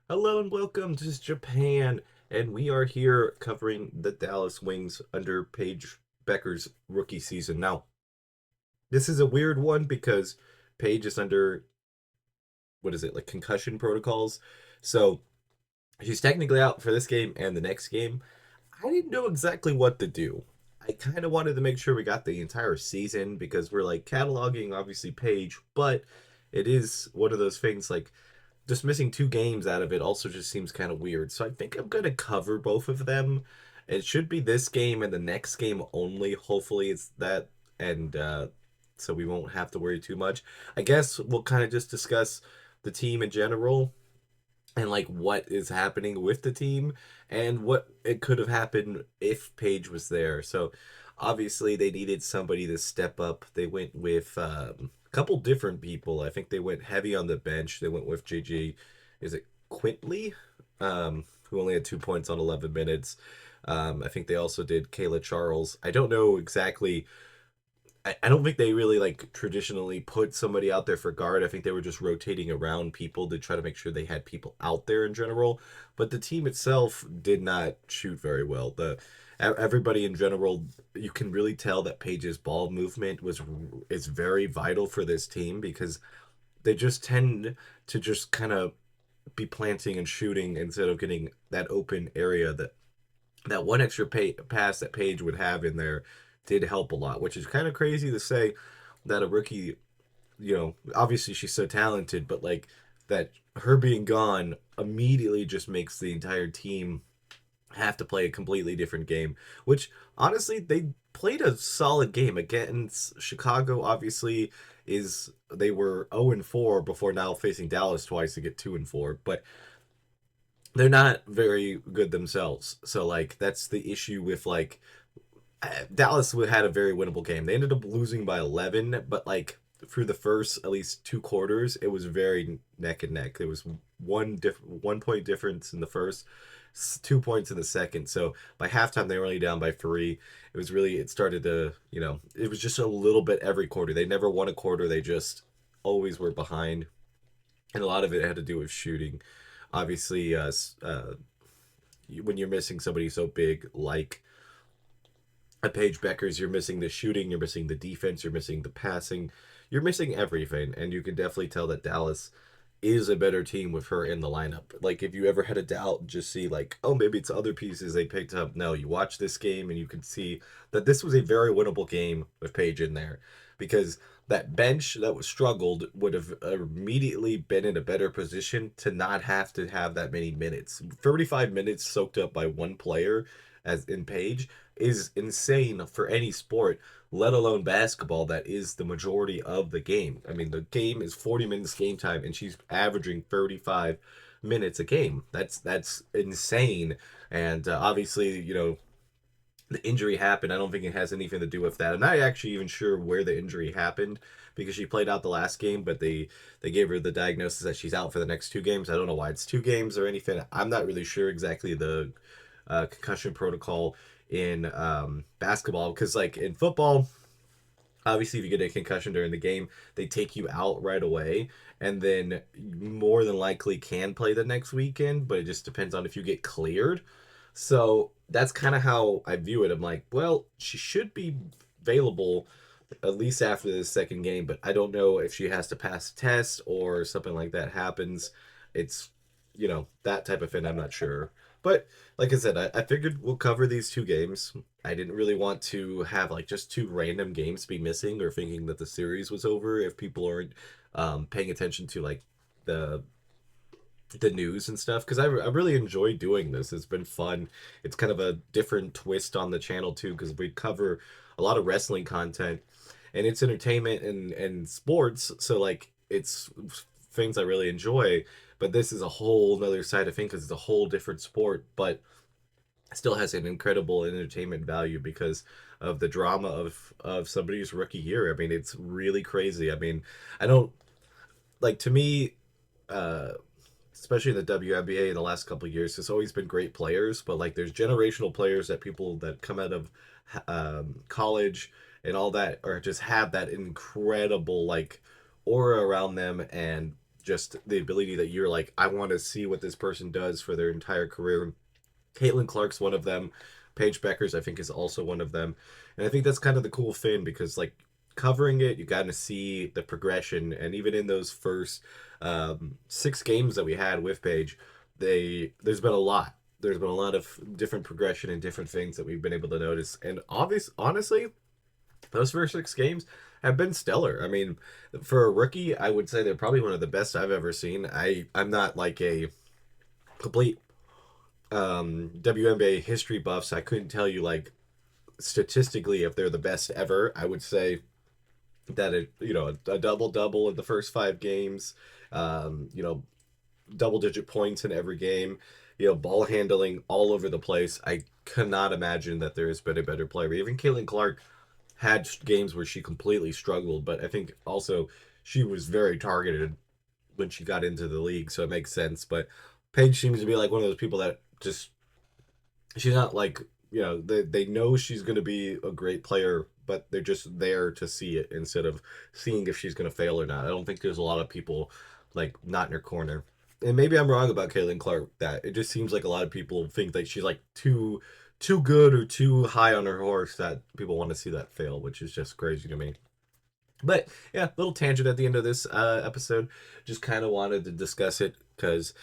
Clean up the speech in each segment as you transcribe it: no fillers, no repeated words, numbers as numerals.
Hello and welcome to Japan, and we are here covering the Dallas Wings under Paige Bueckers' rookie season. Now, this is a weird one because Paige is under, what is it, like concussion protocols. So she's technically out for this game and the next game. I didn't know exactly what to do. I kind of wanted to make sure we got the entire season because we're like cataloging, obviously, Paige, but it is one of those things like just missing two games out of it also just seems kind of weird. So I think I'm going to cover both of them. It should be this game and the next game only. Hopefully it's that. And so we won't have to worry too much. I guess we'll kind of just discuss the team in general and like what is happening with the team and what it could have happened if Paige was there. So obviously they needed somebody to step up. They went with a couple different people. I think they went heavy on the bench. They went with JJ, is it Quintley, who only had 2 points on 11 minutes. I think they also did Kayla Charles. I don't know exactly. I don't think they really like traditionally put somebody out there for guard. I think they were just rotating around people to try to make sure they had people out there in general. But the team itself did not shoot very well. The everybody in general, you can really tell that Paige's ball movement was is very vital for this team because they just tend to just kind of be planting and shooting instead of getting that open area that one extra pass that Paige would have in there did help a lot, which is kind of crazy to say that a rookie, obviously she's so talented, but like that her being gone immediately just makes the entire team have to play a completely different game, which honestly they played a solid game against Chicago. Obviously, is they were 0 and 4 before now facing Dallas twice to get 2 and 4, but they're not very good themselves. So like that's the issue with like Dallas had a very winnable game. They ended up losing by 11, but like through the first at least two quarters, it was very neck and neck. There was 1 point difference in the first, 2 points in the second. So by halftime, they were only down by three. It was really it started to it was just a little bit every quarter. They never won a quarter. They just always were behind, and a lot of it had to do with shooting. Obviously, when you're missing somebody so big like at Paige Bueckers, you're missing the shooting, you're missing the defense, you're missing the passing, you're missing everything, and you can definitely tell that Dallas is a better team with her in the lineup. Like if you ever had a doubt, just see like, oh, maybe it's other pieces they picked up. No, you watch this game and you can see that this was a very winnable game with Paige in there, because that bench that was struggled would have immediately been in a better position to not have to have that many minutes. 35 minutes soaked up by one player as in Paige is insane for any sport, let alone basketball that is the majority of the game. I mean, the game is 40 minutes game time and she's averaging 35 minutes a game. That's insane. And obviously, the injury happened. I don't think it has anything to do with that. I'm not actually even sure where the injury happened because she played out the last game, but they gave her the diagnosis that she's out for the next two games. I don't know why it's two games or anything. I'm not really sure exactly the concussion protocol in basketball because, like in football, obviously if you get a concussion during the game, they take you out right away, and then more than likely can play the next weekend. But it just depends on if you get cleared. So that's kind of how I view it. I'm like, well, she should be available at least after the second game, but I don't know if she has to pass a test or something like that happens. It's, that type of thing. I'm not sure. But like I said, I figured we'll cover these two games. I didn't really want to have like just two random games be missing or thinking that the series was over if people aren't paying attention to like the the news and stuff because I really enjoy doing this. It's been fun. It's kind of a different twist on the channel too because we cover a lot of wrestling content and it's entertainment and sports. So like it's things I really enjoy. But this is a whole other side of things because it's a whole different sport, but still has an incredible entertainment value because of the drama of somebody's rookie year. I mean, it's really crazy. I mean, I don't like to me. Uh, Especially in the WNBA in the last couple of years, there's always been great players, but like there's generational players that people that come out of college and all that, or just have that incredible like aura around them and just the ability that you're like, I want to see what this person does for their entire career. Caitlin Clark's one of them. Paige Bueckers, I think, is also one of them. And I think that's kind of the cool thing because, like, covering it, you got to see the progression. And even in those first 6 games that we had with Paige, there's been a lot. There's been a lot of different progression and different things that we've been able to notice. And honestly, those first 6 games have been stellar. I mean, for a rookie, I would say they're probably one of the best I've ever seen. I'm not like a complete WNBA history buffs. I couldn't tell you like statistically if they're the best ever. I would say that a double double in the first 5 games, you know, double digit points in every game, ball handling all over the place. I cannot imagine that there has been a better player. Even Caitlin Clark had games where she completely struggled, but I think also she was very targeted when she got into the league, so it makes sense. But Paige seems to be like one of those people that just she's not like they know she's going to be a great player, but they're just there to see it instead of seeing if she's going to fail or not. I don't think there's a lot of people like not in her corner. And maybe I'm wrong about Caitlin Clark. That it just seems like a lot of people think that she's like too good or too high on her horse that people want to see that fail, which is just crazy to me. But yeah, little tangent at the end of this episode. Just kind of wanted to discuss it because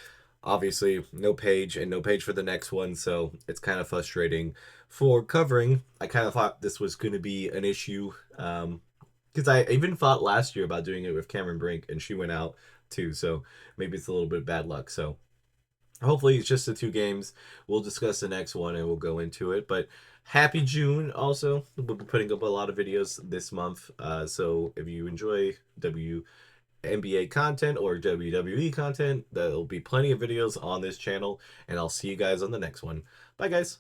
obviously no page and no page for the next one, so it's kind of frustrating for covering. I kind of thought this was going to be an issue because I even thought last year about doing it with Cameron Brink, and she went out too. So maybe it's a little bit bad luck. So hopefully it's just the 2 games. We'll discuss the next one and we'll go into it. But happy June also. We'll be putting up a lot of videos this month. So if you enjoy WNBA content or WWE content, there'll be plenty of videos on this channel. And I'll see you guys on the next one. Bye, guys.